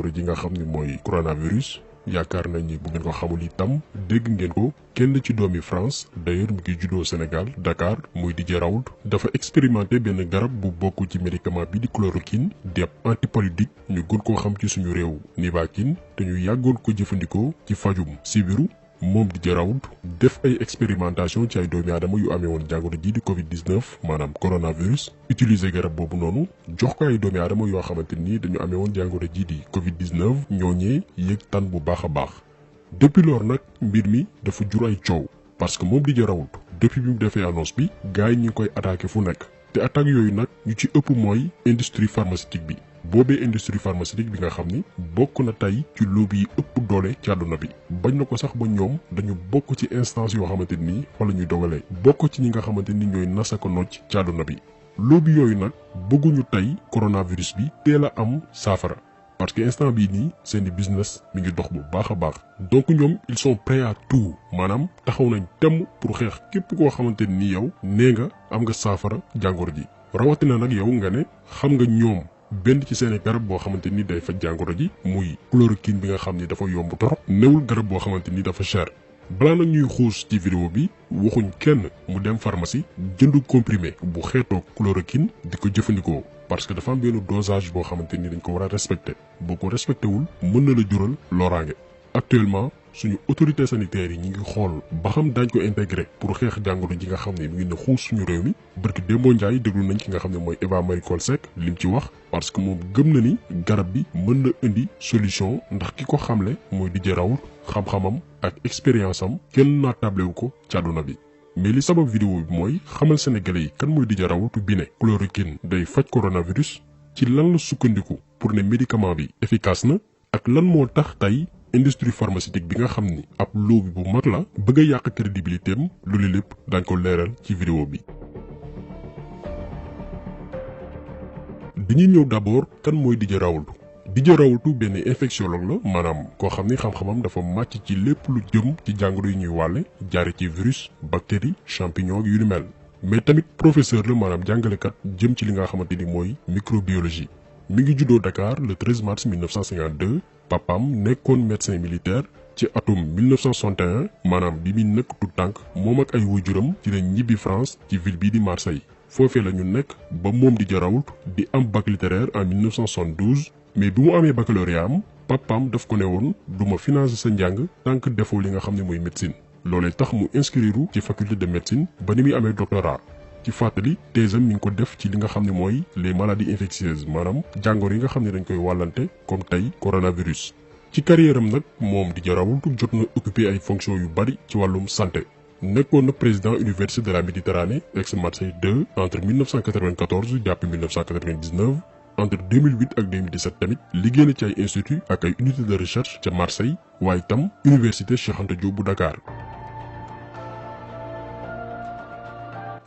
jàngoro ji nga xam ni mooy coronavirus yaakaar nañ ni bu ngeen ko xamul itam dégg ngeen ko kenn ci doomi France d'ailleurs mu ngi juddoo Sénégal Dakar muy Didier Raoult dafa expérimenté benn garab bu bokk ci médicament bi di chloroquine di ab antipaludique ñu gën koo xam ci suñu réew Nivaquine te ñu yàggoon ko jëfandikoo ci fajum sibiru moom Didier Raoult def ay expérimentation ci ay doomi aadama yu amee woon jàngoro ji di Covid-19 maanaam coronavirus utiliser garab boobu noonu jox ko ay doomi aadama yoo xamante ni dañu amee woon jàngoro ji di Covid-19 ñooñee yëg tan bu baax a baax. depuis lors nag mbir mi dafa jur ay coow parce que moom Didier Raoult depuis bi mu defee annonce bi gars yi ñu ngi koy attaqué fu nekk te attaques yooyu nag ñu ci ëpp mooy industrie pharmaceutique bi. boobee industrie pharmaceutique bi nga xam ni bokk na tey ci lobby yi ëpp doole ci àdduna bi bañ na ko sax ba ñoom dañu bokk ci instance yoo xamante ni fa la ñuy dogalee bokk ci ñi nga xamante ni ñooy nasaka nocc ci àdduna bi lobby yooyu nag bëgguñu tey coronavirus bi teel a am saafara parce que instant bii nii seeni business mi ngi dox bu baax a baax donc ñoom ils sont prêts à tout maanaam taxaw nañ temm pour xeex képp koo xamante ni yow nee nga am nga saafara jàngoro ji rawatina nag yow nga ne xam nga ñoom benn ci seeni garab boo xamante ni day faj jàngoro ji muy chloroquine bi nga xam ni dafa yomb torop newul garab boo xamante ni dafa cher balaa nag ñuy xuus ci vidéo bi waxuñ kenn mu dem pharmacie jënd comprimé bu xeetoo chloroquine di ko jëfandikoo parce que dafa am benn dosage boo xamante ni dañ ko war a respecté boo ko respecté wul mën na la jural loraange actuellement suñu autorité sanitaire yi ñi ngi xool ba xam daañ ko intégré pour xeex jàngoro ji nga xam ne mi ngi ne xuus suñu réew mi barki Dembo Ndiaye déglu nañ ki nga xam ne mooy Eva Marie Coll Seck lim ci wax parce que moom gëm na ni garab bi mën na indi solution ndax ki ko xamle mooy Didier Raoult xam-xamam ak expérience am kenn naatable wu ko ci àdduna bi mais li sabab vidéo bi mooy xamal sénégalais yi kan mooy Didier Raoult bi ne chloroquine day faj coronavirus ci lan la sukkandiku pour ne médicament bi efficace na ak lan moo tax tey industrie pharmaceutique bi nga xam ni ab lobby bu mag la bëgg a yàq crédibilité am loolu lépp dañ ko leeral ci vidéo bi. dañuy ñëw d'abord kan mooy Didier Raoult. Didier Raoult benn infectiologue la maanaam koo xam ni xam-xamam dafa màcc ci lépp lu jëm ci jàngoro yi ñuy wàlle jaare ci virus bactérie champignon yu ni mel mais tamit professeur la maanaam jàngalekat jëm ci li nga xamante ni mooy microbiologie mi ngi juddoo Dakar le 13 mars 1952 papam nekkoon médecin militaire ci atum 1961 maanaam bi muy nekk tout tànk moom ak ay waajuram ci la ñibbi France ci ville bii di Marseille foofee la ñu nekk ba moom Didier Raoult di am bac littéraire en 1972 mais bi mu amee baccalauréat am papam daf ko ne woon du ma financer sa njàng tant que defoo li nga xam ne mooy médecine loolee tax mu inscrire ci faculté de médecine ba ni muy amee doctorat ci fàttali thèsam mi ngi ko def ci li nga xam ne mooy les maladies infectieuses maanaam jàngoro yi nga xam ne dañ koy wàllante comme tey coronavirus. ci carrière am nag moom Didier Raoult jot na occupé ay fonctions yu bari ci wàllum santé nekkoon na président université de la Méditerranée ex-Marseille 2 entre 1994 jàpp 1999 entre 2008 ak 2017 tamit liggéey na ci ay institut ak ay unité de recherche ca Marseille waaye tam université Cheikh Anta Diop bu Dakar.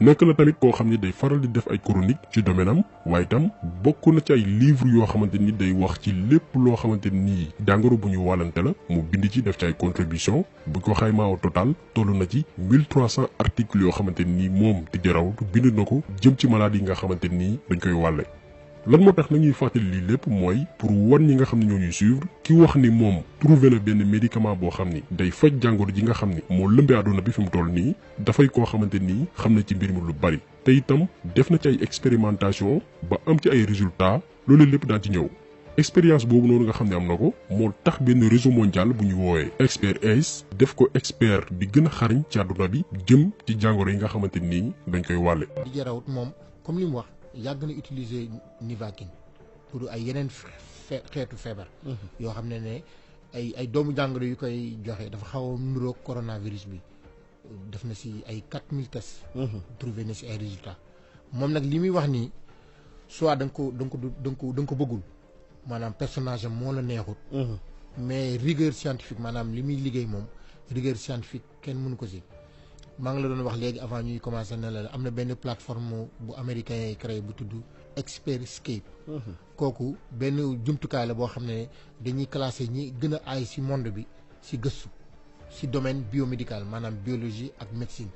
nekk na tamit koo xam ne day faral di def ay chronique ci domaine am waaye itam bokk na ci ay livre yoo xamante ni day wax ci lépp loo xamante ni jàngoro bu ñu wàllante la mu bind ci def ci ay contribution bu ko xaymaa au total toll na ci 1300 articles yoo xamante ni moom Didier Raoult bind na ko jëm ci maladie yi nga xamante ni dañ koy wàlle. lan moo tax nañuy fàttali lii lépp mooy pour wan ñi nga xam ne ñoo ñuy suivre ki wax ni moom trouvé na benn médicament boo xam ni day faj jàngoro ji nga xam ni moo lëmbee àdduna bi fi mu toll nii dafay koo xamante nii xam na ci mbir mi lu bari te itam def na ci ay expérimentation ba am ci ay résultats loolu lépp daan ci ñëw expérience boobu noonu nga xam ne am na ko moo tax benn réseau mondial bu ñu woowee expert ACE def ko expert bi gën a xarañ ci àdduna bi jëm ci jàngoro yi nga xamante nii dañ koy wàlle. Didier Raoult moom comme li mu wax. yàgg na utiliser Nivaquine pour ay yeneen xeetu feebar yoo xam ne ay doomu jàngoro yu koy joxe dafa xaw a niroog coronavirus bi def na si ay 4000 tests trouvé na si ay résultats moom nag li muy wax nii soit da nga ko bëggul maanaam personnage am moo la neexut mais rigueur scientifique maanaam li muy liggéey moom rigueur scientifique kenn mënu ko si maa ngi la doon wax léegi avant ñuy commencer ne la am na benn plateforme bu américain yi créé bu tudd Expertscape kooku benn jumtukaay la boo xam ne dañuy classé ñi gën a aay ci monde bi ci gëstu ci domaine biomédical maanaam biologie ak médecine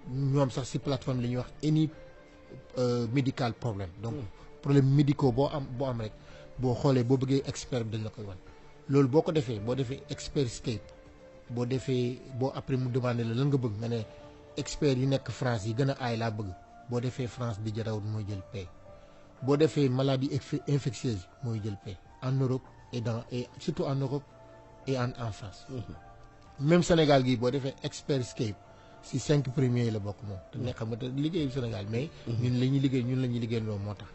ñoom sax ci plateforme li ñuy wax any medical problème donc problème médicaux boo am rek boo xoolee boo bëggee expert bi dañ la koy wan loolu boo ko defee boo defee Expertscape boo defee boo après mu demandé la lan nga bëgg nga ne expert yu nekk France yi gën a aay laa bëgg boo defee France Didier Raoult mooy jël P boo defee maladie infectieuse mooy jël P en Europe et surtout en Europe et en France. Même Sénégal gii boo defee Expertscape si 5 premiers yi la bokk moom te ne xam nga te liggéeyu Sénégal mais ñun la ñuy liggéey loolu moo tax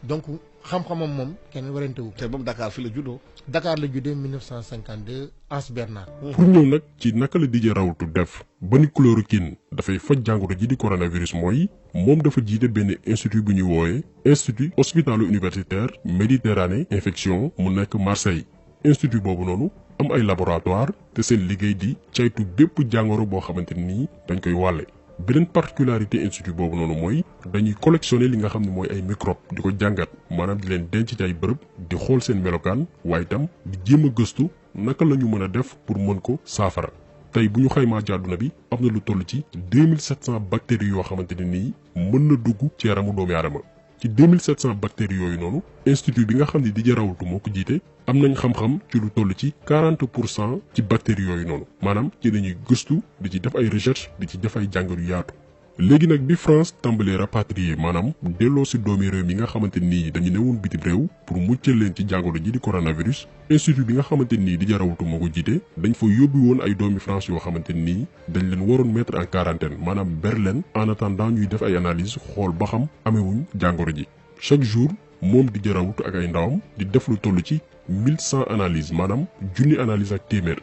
donc xam-xamam moom kenn warante wu te moom Dakar fi la juddoo. Dakar la juddee 1952 Anse Bernard. pour ñëw nag ci naka la Didier Raoult def ba ni chloroquine dafay faj jàngoro ji di coronavirus mooy moom dafa jiite benn institut bu ñuy wooyee institut hospitalo-universitaire Méditerranée infection mu nekk Marseille. institut boobu noonu am ay laboratoire te seen liggéey di caytu bépp jàngoro boo xamante ni dañ koy wàlle. beneen particularité institut boobu noonu mooy dañuy collectionner li nga xam ne mooy ay microbe di ko jàngat maanaam di leen denc ci ay bërëb di xool seen melokaan waaye itam di jéem a gëstu naka la ñu mën a def pour mën ko saafara. tey bu ñu xaymaa ci àdduna bi am na lu toll ci 2700 bactéries yoo xamante ne nii mën na dugg ci yaramu doomu aadama. ci 2700 bactéries yooyu noonu institut bi nga xam ne Didier Raoult moo ko jiite am nañ xam-xam ci lu toll ci 40% ci bactéries yooyu noonu maanaam ci dañuy gëstu di ci def ay recherche di ci def ay jàngat yu yaatu. léegi nag bi France tàmbalee rapatrier maanaam delloo si doomi réew mi nga xamante nii dañu newoon bitim réew pour muccal leen ci jàngoro ji di coronavirus institut bi nga xamante nii Didier Raoult moo ko jiite dañ fa yóbbu woon ay doomi France yoo xamante nii dañ leen waroon mettre en quarantaine maanaam ber leen en attendant ñuy def ay analyse xool ba xam amewuñ jàngoro ji. chaque jour moom Didier Raoult ak ay ndawam di def lu toll ci 1100 analyses maanaam junni analyse ak téeméer.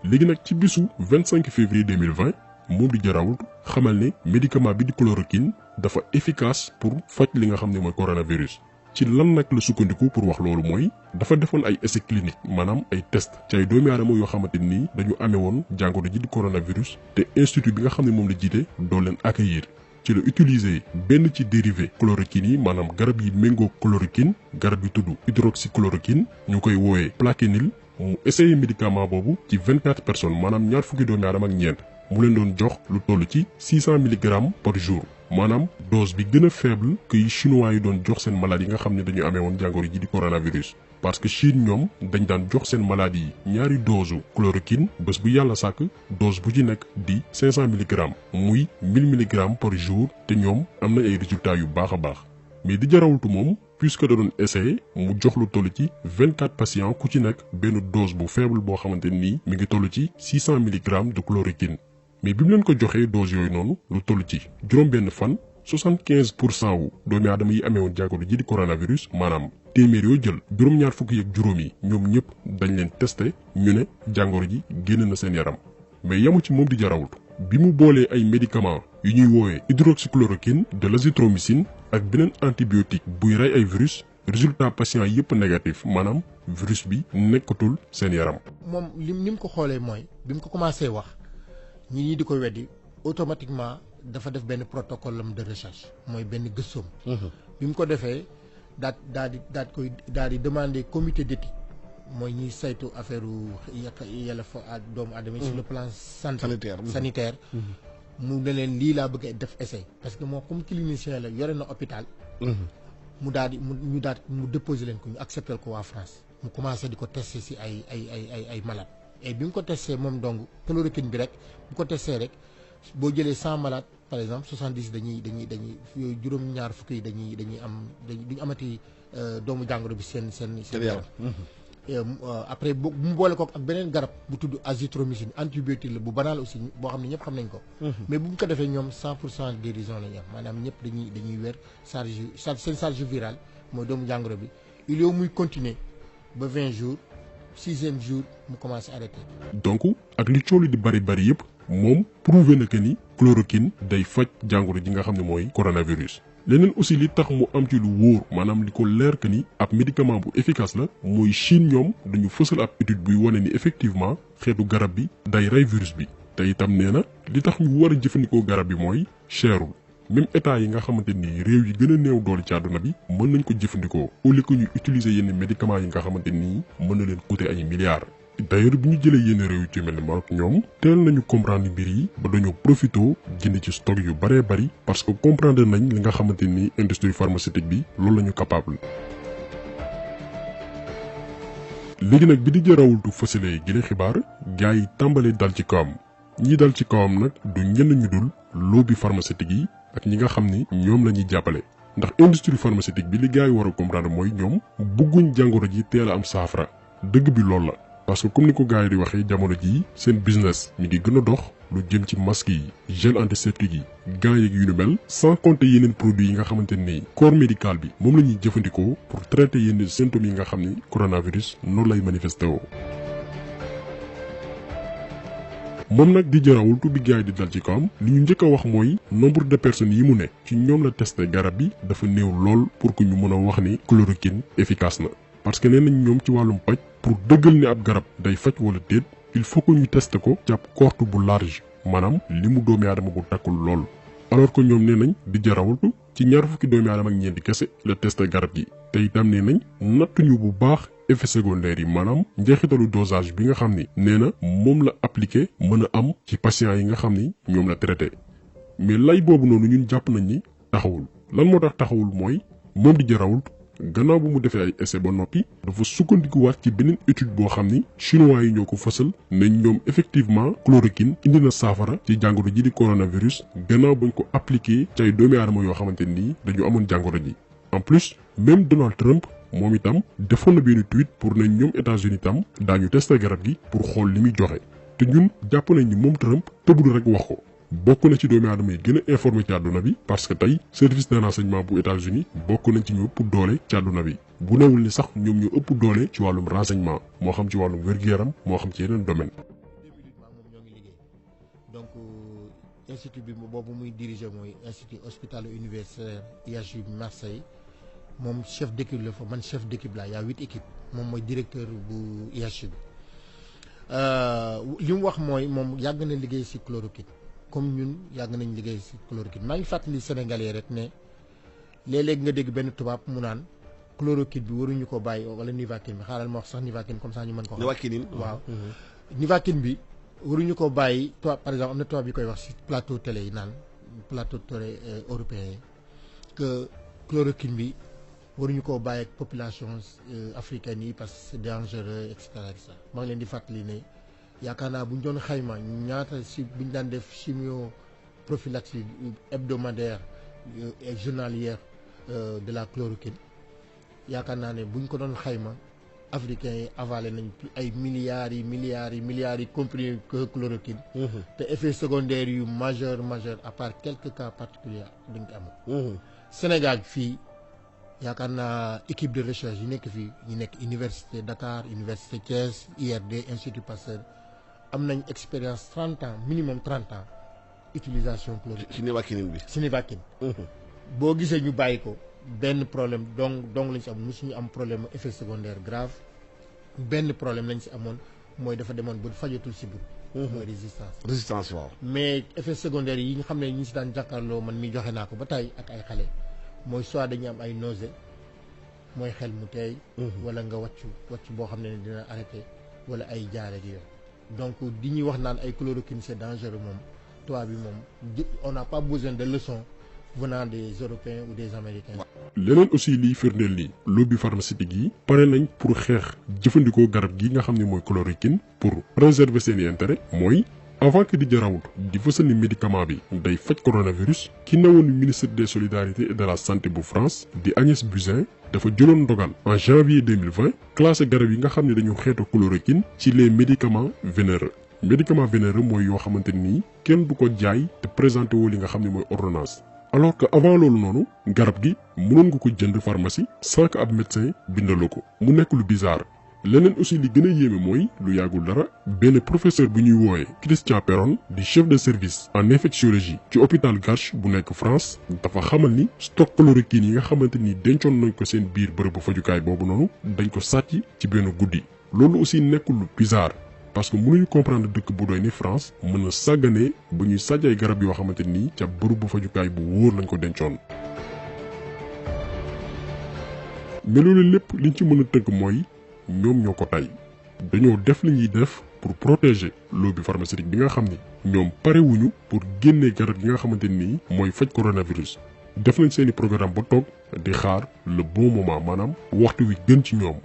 léegi nag ci bisu 25 février 2020 moom Didier Raoult xamal ne médicament bi di chloroquine dafa efficace pour faj li nga xam ne mooy coronavirus. ci lan nag la sukkandiku pour wax loolu mooy dafa defoon ay essais cliniques maanaam ay test ci ay doomi aadama yoo xamante ni dañu amee woon jàngoro ji di coronavirus te institut bi nga xam ne moom la jiite doo leen accueillir. ci la utiliser benn ci dérivé chloroquine yi maanaam garab yi méngoo chloroquine garab yi tudd hydroxychloroquine ñu koy wooyee plaquenil mu essayé médicament boobu ci 24 personnes maanaam ñaar fukki doomi aadama ak ñeent mu leen doon jox lu toll ci 600 mg par jour maanaam dose bi gën a faible que yi chinois yi doon jox seen malade yi nga xam ne dañu amee woon jàngoro ji di coronavirus. parce que Chine ñoom dañ daan jox seen malade yi ñaari dose chloroquine bés bu yàlla sàkk dose bu ci nekk di 500 mg muy 1000 mg par jour te ñoom am na ay résultats yu baax a baax mais Didier Raoult moom puisque da doon essayé mu jox lu toll ci 24 patients ku ci nekk benn dose bu faible boo xamante nii mi ngi toll ci 600 mg de chloroquine. mais bi mu leen ko joxee dose yooyu noonu lu toll ci juróom-benn fan 75% wu doomi aadama yi amee woon jàngoro ji di coronavirus maanaam téeméer yoo jël juróom-ñaar fukki yeeg juróom yi ñoom ñëpp dañ leen testé ñu ne jàngoro ji génn na seen yaram. mais yamu ci moom Didier Raoult bi mu boolee ay médicaments yu ñuy woowee hydroxychloroquine de l'azithromycine ak beneen antibiotique buy rey ay virus résultat patient yëpp négatif maanaam virus bi nekkatul seen yaram. moom ni mu ko xoolee mooy bi mu ko commencé wax. ñi di ko weddi automatiquement dafa def benn protocole am de recherche mooy benn gëstoom. bi mu ko defee daal di demander comité d'éthique mooy ñuy saytu affaire yàlla fa doomu aadama sur le plan sanitaire mu ne leen lii laa bëgg a def essai parce que moo comme clinicien la yore na hôpital. mu déposer leen ko ñu accepter ko waa France mu commencé di ko tester si ay malade et bi mu ko testé moom donc chloroquine bi rek bu ko testé rek boo jëlee 100 malades par exemple 70 dañuy yooyu juróom-ñaar fukki yi dañuy amati doomu jàngoro bi seen yaram. après mu boole ko ak beneen garab bu tudd azithromycine antibiotique la bu banal aussi boo xam ne ñëpp xam nañ ko. mais bu mu ko defee ñoom 100% guérison la ñu am maanaam ñëpp dañuy wér seen charge virale mooy doomu jàngoro bi il faut muy continuer ba 20 jours. 6e jour mu commencé arrêté. donc ak li coow li di bari yëpp moom prouvé na que ni chloroquine day faj jàngoro ji nga xam ne mooy coronavirus. leneen aussi li tax mu am ci lu wóor maanaam li ko leer que ni ab médicament bu efficace la mooy Chine ñoom dañu fësal ab étude buy wane ni effectivement xeetu garab bi day rey virus bi te itam nee na li tax ñu war a jëfandikoo garab bi mooy cherul. même état yi nga xamante ni réew yi gën a néew doole ci àdduna bi mën nañ ko jëfandikoo au lieu que ñu utiliser yenn médicaments yi nga xamante ni mën na leen coûter ay milliards. d'ailleurs bi ñu jëlee yenn réew yu ci mel ni Maroc ñoom teel nañu comprendre mbir yi ba dañoo profité jënd ci stock yu bëree bëri parce que comprendre nañ li nga xamante ni industrie pharmaceutique bi loolu la ñu capable. léegi nag bi Didier Raoult fësalee gile xibaar gars yi tàmbalee dal ci kawam ñi dal ci kawam nag du ñenn ñu dul lobby pharmaceutique yi ak ñi nga xam ni ñoom la ñuy jàppale ndax industrie pharmaceutique bi li gars yi war a comprendre mooy ñoom bëgguñ jàngoro ji teel a am saafara dëgg bi loolu la parce que comme ni ko gars yi di waxee jamono jii seen business mi ngi gën a dox lu jëm ci masque yi gel antiseptique yi gants yeeg yu ni mel sans compter yeneen produits yi nga xamante ni corps médical bi moom la ñuy jëfandikoo pour traiter yenn symptômes yi nga xam ni coronavirus noonu lay manifesté woo. moom nag Didier Raoult bi gars yi di dal ci kawam li ñu njëkk a wax mooy nombre de personnes yi mu ne ci ñoom la testé garab bi dafa néew lool pour que ñu mën a wax ni chloroquine efficace na parce que nee nañ ñoom ci wàllum paj pour dëggal ni ab garab day faj wala déet il faut que ñu testé ko ci ab cohorte bu large maanaam li mu doomi aadama bu takkul lool alors que ñoom nee nañ Didier Raoult ci ñaar fukki doomi aadama ak ñeenti kese la testé garab gi te itam nee nañ nattuñu bu baax effet secondaire yi maanaam njeexitalu dosage bi nga xam ni nee na moom la appliqué mën a am ci patients yi nga xam ni ñoom la traité mais lay boobu noonu ñun jàpp nañ ni taxawul lan moo tax taxawul mooy moom Didier Raoult gannaaw bu mu defee ay essai ba noppi dafa sukkandikuwaat ci beneen étude boo xam ni chinois yi ñoo ko fësal ne ñoom effectivement chloroquine indi na saafara ci jàngoro ji di coronavirus gannaaw bañ ko appliqué ci ay doomi aadama yoo xamante nii dañu amoon jàngoro ji en plus même Donald Trump moom itam defoon na benn tweet pour ne ñoom États-Unis itam daañu testé garab gi pour xool li muy joxe te ñun jàpp nañ ni moom Trump tëbul rek wax ko bokk na ci doomi aadama yi gën a informé ci àdduna bi parce que tey service de renseignement bu États-Unis bokk nañ ci ñu ëpp doole ci àdduna bi bu newul ni sax ñoom ñu ëpp doole ci wàllum renseignement moo xam ci wàllum wér-gu-yaram moo xam ci yeneen domaine. 2 minutes moom ñoo ngi liggéey donc institut bi boobu muy diriger mooy institut hospitalo universitaire IHU Marseille moom chef d'équipe la fa man chef d'équipe la y a 8 équipes moom mooy directeur bu IHU bi li mu wax mooy moom yàgg na liggéey ci chloroquine comme ñun yàgg nañ liggéey ci chloroquine maa ngi fàttali Sénégalais rek ne léeg-léeg nga dégg benn tubaab mu naan chloroquine bi waruñu ko bàyyi wala Nivaquine bi xaaral ma wax sax Nivaquine comme ça ñu mën ko xam. Nivaquine waaw Nivaquine bi waruñu ko bàyyi tubaab par exemple am na tubaab yi koy wax ci plateau télé yi naan plateau télé européen yi que chloroquine bi waruñu koo bàyyi ak population africaine yi parce que c'est dangereux et cetera maa ngi leen di fàttali ne yaakaar naa bu ñu doon xayma ñaata si bu ñu daan def chimio prophylaxie hebdomadaire et journalière de la chloroquine yaakaar naa ne bu ñu ko doon xayma africains yi avalé nañ ay milliards yi comprimés chloroquine. te effet secondaire yu majeur à part quelques cas particuliers dañ ko am. Sénégal fii yaakaar naa équipe de recherche yi nekk fii ñu nekk université Dakar université Thiès IRD Institut Pasteur am nañ expérience 30 ans minimum 30 ans utilisation chloroquine. ci Nivaquine bi. ci Nivaquine. boo gisee ñu bàyyi ko benn problème donc lañ si am mosuñu am problème effet secondaire grave benn problème lañ si amoon mooy dafa demoon ba fajatul si biir. mooy résistance waaw. mais effet secondaire yi nga xam ne ñi si daan jàkkaarloo man mi joxe naa ko ba tey ak ay xale mooy soit dañuy am ay nausée mooy xel mu teey wala nga wàccu boo xam ne dina arrêté wala ay jaare gi yoon donc di ñuy wax naan ay chloroquine c'est dangereux moom tubaab bi moom on n'a pas besoin de leçons venant des Européens ou des Américains. leneen aussi liy firndeel ni lobby pharmaceutique yi pare nañ pour xeex jëfandikoo garab gi nga xam ne mooy chloroquine pour préserver seeni intérêt mooy avant que Didier Raoult di fësal ni médicament bi day faj coronavirus ki newoon ministre des solidarités et de la santé bu France di Agnès Buzyn dafa jëloon ndogal en janvier 2020 classé garab yi nga xam ne dañu xeetu chloroquine ci les médicaments vénéreux mooy yoo xamante nii kenn du ko jaay te présenté woo li nga xam ne mooy ordonnance alors que avant loolu noonu garab gi mënoon nga ko jënd pharmacie sans que ab médecin bindaloo ko mu nekk lu bizarre. leneen aussi li gën a yéeme mooy lu yàggul dara benn professeur bu ñuy woowe Christian Perron di chef de service en infectiologie ci hôpital Garches bu nekk France dafa xamal ni stock chloroquine yi nga xamante ni dencoon nañ ko seen biir bërëbu fajukaay boobu noonu dañ ko sàcc ci benn guddi. loolu aussi nekkul lu bizarre parce que mënuñu comprendre dëkk bu doy ni France mën a sàgganee ba ñuy sàcc ay garab yoo xamante ni ca bërëbu fajukaay bu wóor lañ ko dencoon. mais loolu lépp liñ ci mën a tënk mooy. ñoom ñoo ko tay dañoo def li ñuy def pour protéger lobby pharmaceutique bi nga xam ni ñoom parewuñu pour génnee garab gi nga xamante nii mooy faj coronavirus def nañ seeni programme ba toog di xaar le bon moment maanaam waxtu wi gën ci ñoom.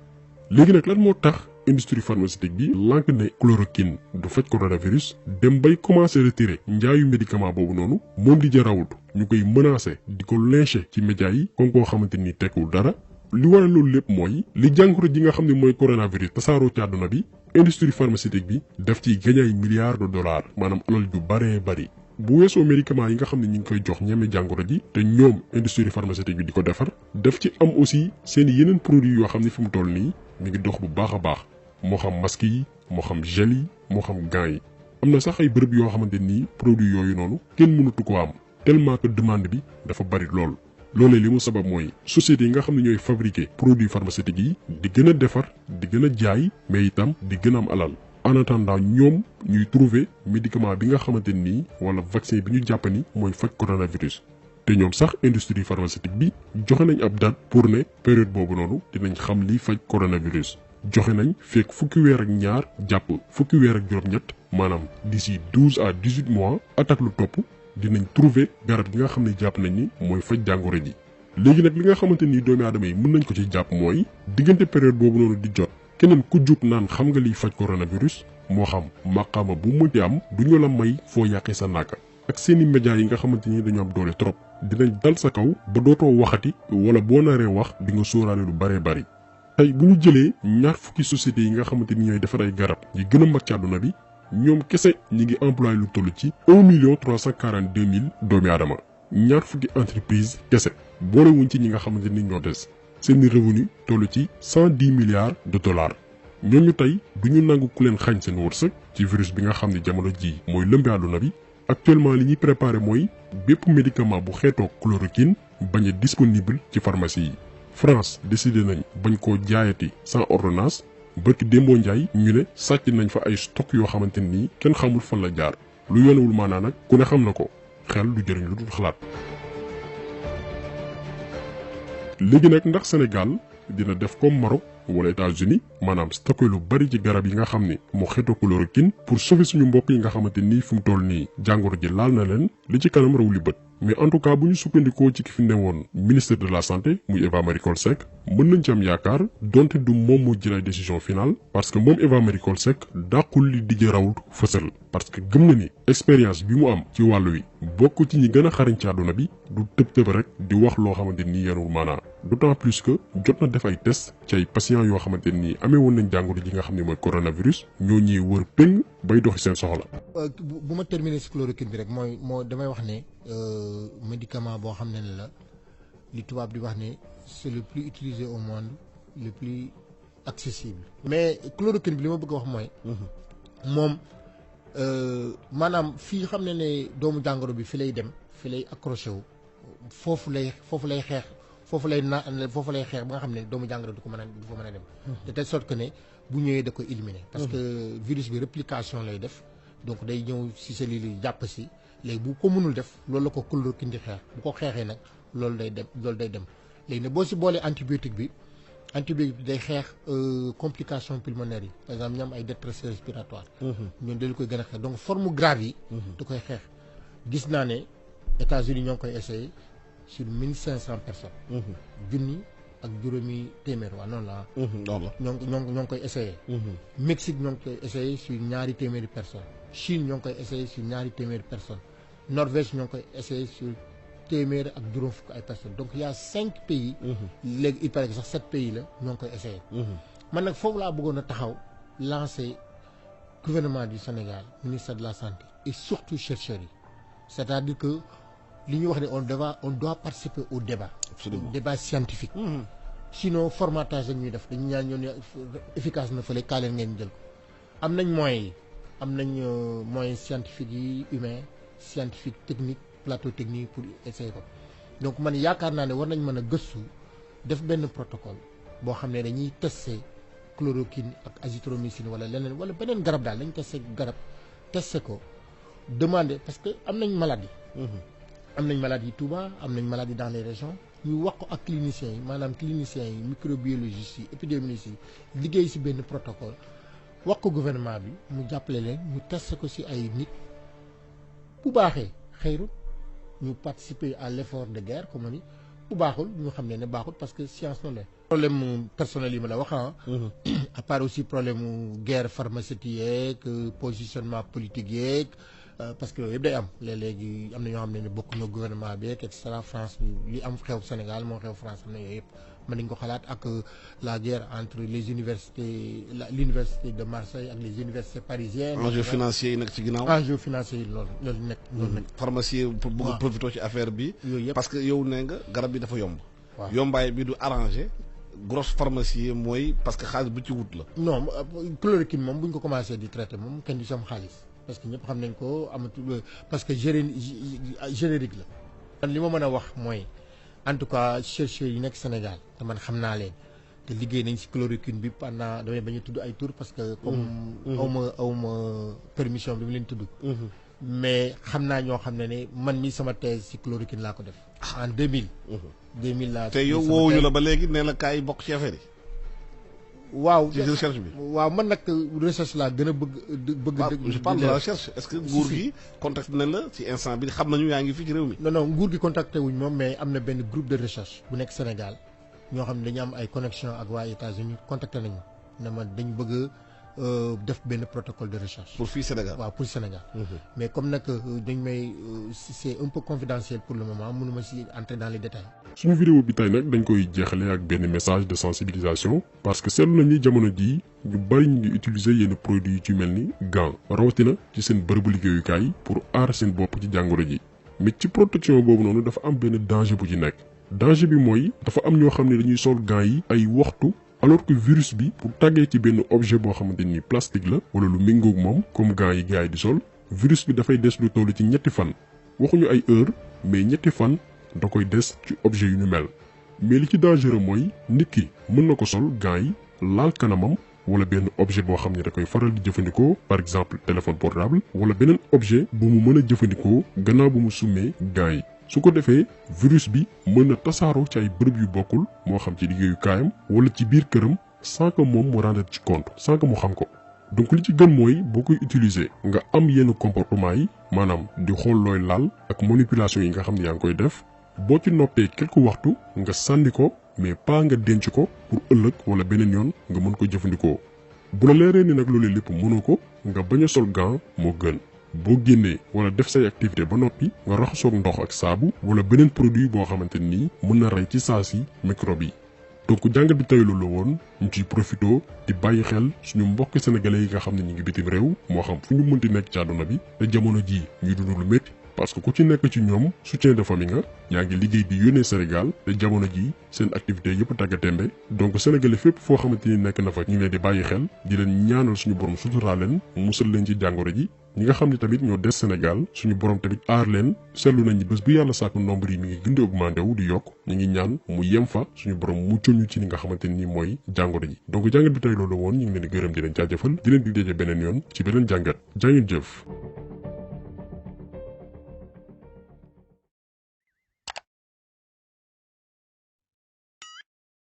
léegi nag lan moo tax industrie pharmaceutique bi lànk ne chloroquine du faj coronavirus dem bay commencé retirer njaayu médicament boobu noonu moom Didier Raoult ñu koy menacé di ko lynché ci médias yi comme koo xamante ni tekkul dara li waral loolu lépp mooy li jàngoro ji nga xam ne mooy coronavirus tasaaroo ci àdduna bi industrie pharmaceutique bi daf ciy gagné ay milliards de dollars maanaam alal ju baree bari bu weesoo médicaments yi nga xam ne ñu ngi koy jox ñeme jàngoro ji te ñoom industrie pharmaceutique bi di ko defar daf ci am aussi seen yeneen produits yoo xam ne fi mu toll nii mi ngi dox bu baax a baax moo xam masque yi moo xam gel yi moo xam gants yi am na sax ay bërëb yoo xamante nii produits yooyu noonu kenn mënatu ko am tellement que demande bi dafa bari lool. loolee li mu sabab mooy sociétés yi nga xam ne ñooy fabriquer produits pharmaceutiques yi di gën a defar di gën a jaay mais itam di gën a am alal en attendant ñoom ñuy trouver médicament bi nga xamante nii wala vaccin bi ñu jàpp ni mooy faj coronavirus te ñoom sax industrie pharmaceutique bi joxe nañ ab date pour ne période boobu noonu dinañ xam liy faj coronavirus joxe nañ fekk fukki weer ak ñaar jàpp fukki weer ak juróom-ñett maanaam d'ici 12 à 18 mois attaque lu topp dinañ trouver garab gi nga xam ne jàpp nañ ni mooy faj jàngoro ji léegi nag li nga xamante ni doomi aadama yi mën nañ ko ci jàpp mooy diggante période boobu noonu di jot keneen ku jug naan xam nga liy faj coronavirus moo xam maqaama bu mënti am du ñu la may foo yàqee sa naaka ak seeni médias yi nga xamante ni dañu am doole trop dinañ dal sa kaw ba dootoo waxati wala boo naree wax di nga sóoraale lu baree bari tey bu ñu jëlee ñaar fukki sociétés yi nga xamante ni ñooy defar ay garab yi gën a mag ci àdduna bi ñoom kese ñi ngi employé lu toll ci 1,342,000 doomi aadama ñaar fukki entreprise kese boolewuñ ci ñi nga xamante ni ñoo des seeni revenu toll ci 110 milliards de dollars ñooñu tey du ñu nangu ku leen xañ seen wërsëg ci virus bi nga xam ne jamono ji mooy lëmbe àdduna bi actuellement li ñuy préparé mooy bépp médicament bu xeetoo chloroquine bañ a disponible ci pharmacie yi France décidé nañ bañ koo jaayati sans ordonnance bërki démboo njaay ñu ne sàcc nañ fa ay stock yoo xamante nii kenn xamul fan la jaar lu yoonewul maanaa nag ku ne xam na ko xel du jëriñ lu dul xalaat léegi nag ndax Sénégal dina def comme Maroc wala États-Unis maanaam stocké lu bari ci garab yi nga xam ni mu xeetoo chloroquine pour sauver suñu mbokk yi nga xamante nii fi mu toll nii jàngoro ji laal na leen li ci kanam raw li bët mais en tout cas bu ñu sukkandikoo ci ki fi newoon ministre de la santé muy Eva Marie Coll Seck mën nañ ci am yaakaar donte du moom moo jël ay décision finale parce que moom Eva Marie Coll Seck dàqul li Didier Raoult fësal parce que gëm na ni expérience bi mu am ci wàllu wi bokk ci ñi gën a xarañ ci àdduna bi du tëb rek di wax loo xamante ni yenul maanaa d'autant plus que jot na def ay test ci ay patients yoo xamante ni amee woon nañ jàngoro ji nga xam ne mooy coronavirus ñoo ñuy wër péng bay doxi seen soxla. bu ma terminer ci chloroquine bi rek mooy damay wax ne médicament boo xam ne la li tubaab di wax ne c'est le plus utilisé au monde le plus accessible. mais chloroquine bi li ma bëgg a wax mooy. moom maanaam fii xam ne doomu jàngoro bi fi lay dem fi lay accroché wu foofu lay xeex foofu lay xeex ba nga xam ne doomu jàngoro du ko mën a dem. de telle sorte que ne bu ñëwee da koy éliminer. parce que virus bi réplication lay def donc day ñëw si cellules yi jàpp si léegi bu ko mënul def loolu la ko chloroquine di xeex bu ko xeexee nag loolu day dem léegi nag boo si boolee antibiotique bi day xeex complication pulmonaire yi par exemple ñam ay détresse respiratoire ñoom dañu koy gën a xeex donc forme grave yi da koy xeex gis naa ne États-Unis ñoo ngi koy essayé sur 1500 personnes junni ak juróomi téeméer waa noonu la ñoo ngi koy essayé Mexique ñoo ngi koy essayé sur ñaari téeméeri personnes Chine ñoo ngi koy essayé sur ñaari téeméeri personnes Norvège ñoo ngi koy essayé sur téeméer ak juróom fukk ay personnes donc il y a 5 pays léegi il paraît que sax 7 pays la ñoo ngi koy essayé man nag foofu laa bëggoon a taxaw lancer gouvernement du Sénégal ministère de la santé et surtout chercheurs yi c'est-à-dire que li ñuy wax ne on doit participer au débat. Absolument. Débat scientifique. Sinon formatage dañuy def dañu ñaan ñoon efficace na fële kaa leen ngeen jël ko am nañ moyens yi am nañ moyens scientifiques yi humains scientifique technique plateau technique pour essayer ko donc man yaakaar naa ne war nañ mën a gëstu def benn protocole boo xam ne dañuy tester chloroquine ak azithromycine wala leneen wala beneen garab daal dañ tester ko demander parce que am nañ maladie am nañ maladie Touba am nañ maladie dans les régions ñu wax ko ak cliniciens yi maanaam cliniciens yi microbiologistes yi épidémiologistes yi liggéey ci benn protocole wax ko gouvernement bi mu jàppale leen ñu tester ko ci ay nit bu baaxee xëyru ñu participer à l'effort de guerre comme on dit bu baaxul ñu xam ne baaxul parce que science noonu la. problème personnel yi ma la wax à part aussi problème guerre pharmaceutique yeeg positionnement politique yeeg parce que yëpp day am léegi am na ñoo xam ne bokk na gouvernement bi et cetera France li am xew Sénégal moo xew France am na yooyu yëpp mën nañu ko xalaat ak la guerre entre les universités l'université de Marseille ak les universités parisiennes. enjeu financier yi nag ci ginnaaw. enjeu financier yi loolu nekk. pharmacie pour bëgg a profité ci affaire bi. yooyu yëpp parce que yow nee nga garab bi dafa yomb. waaw yombaay bi du arrangé grosse pharmacie mooy parce que xaalis bu ci wut la. non chloroquine moom bu ñu ko commencé di traité moom kenn du sam xaalis parce que ñëpp xam nañ ko amatul parce que générique la. man li ma mën a wax mooy en tout cas chercheurs yi nekk Sénégal te man xam naa leen te liggéey nañ ci chloroquine bi pendant damay bañ a tudd ay tour parce que comme awma permission bi mu leen tudd. mais xam naa ñoo xam ne man mi sama thèse ci chloroquine laa ko def. en 2000. 2000 laa. te yow woowuñu la ba léegi nee la kaay bokk ci affaire yi. waaw ci recherche bi. waaw man nag recherche laa gën a bëgg. je parle de la recherche est-ce que nguur gi contacté nañ la ci instant bi xam nañu yaa ngi fii ci réew mi. non nguur gi contacté wuñ moom mais am na benn groupe de recherche bu nekk Sénégal ñoo xam ne dañu am ay connexion ak waa États-Unis contacté nañu ne ma dañ bëgg def benn protocole de recherche. pour fii Sénégal waaw pour Sénégal. mais comme nag dañ may c'est un peu confidentiel pour le moment mënuma si entrer dans les détails. suñu vidéo bi tey nag dañ koy jeexale ak benn message de sensibilisation parce que seetlu nañ ni jamono jii ñu bari ñu ngi utiliser yenn produits yu ci mel ni gants rawatina ci seen bërëbu liggéeyukaay pour aar seen bopp ci jàngoro ji mais ci protection boobu noonu dafa am benn danger bu ci nekk danger bi mooy dafa am ñoo xam ne dañuy sol gants yi ay waxtu. alors que virus bi pour tàggee ci benn objet boo xamante ni plastique la wala lu méngoog moom comme gants yi gars yi di sol virus bi dafay des lu toll ci ñetti fan waxuñu ay heure mais ñetti fan da koy des ci objet yu ñu mel mais li ci dangereux mooy nit ki mën na ko sol gants yi laal kanamam wala benn objet boo xam ne da koy faral di jëfandikoo par exemple téléphone portable wala beneen objet bu mu mën a jëfandikoo gannaaw bu mu summee gants yi. su ko defee virus bi mën na tasaaroo ci ay bërëb yu bokkul moo xam ci liggéeyu kaayam wala ci biir këram sans que moom mu rendre ci compte sans que mu xam ko donc li ci gën mooy boo koy utiliser nga am yenn comportement yi maanaam di xool looy laal ak manipulation yi nga xam ne yaa ngi koy def boo ci noppee quelques waxtu nga sànni ko mais pas nga denc ko pour ëllëg wala beneen yoon nga mën ko jëfandikoo bu la leeree ni nag loolu lépp mënoo ko nga bañ a sol gant moo gën. boo génnee wala def say activité ba noppi nga raxasoog ndox ak saabu wala beneen produit boo xamante ni mën na rey ci saa si microbe yi donc jàngat bi tey loolu la woon ñu ciy profito di bàyyi xel suñu mbokki sénégalais yi nga xam ne ñu ngi bitim réew moo xam fu ñu mënti nekk ci àdduna bi te jamono ji ñuy dund lu métti parce que ku ci nekk ci ñoom soutien de famille nga yaa ngi liggéey di yónnee Sénégal te jamono ji seen activité yëpp tàggatémbe donc sénégalais fépp foo xamante ni nekk na fa ñu ngi leen di bàyyi xel di leen ñaanal suñu borom suturaa leen musal leen ci jàngoro ji ñi nga xam ne tamit ñoo des Sénégal suñu borom tamit aar leen seetlu nañ ni bés bu yàlla sàkk nombre yi mi ngi gën di augmenté wu di yokk ñu ngi ñaan mu yem fa suñu borom muccal ñu ci li nga xamante ni mooy jàngoro ji donc jàngat bi tey loolu woon ñu ngi leen di gërëm di leen jaajëfal di leen di daje beneen yoon ci beneen jàngat jaa ngeen jëf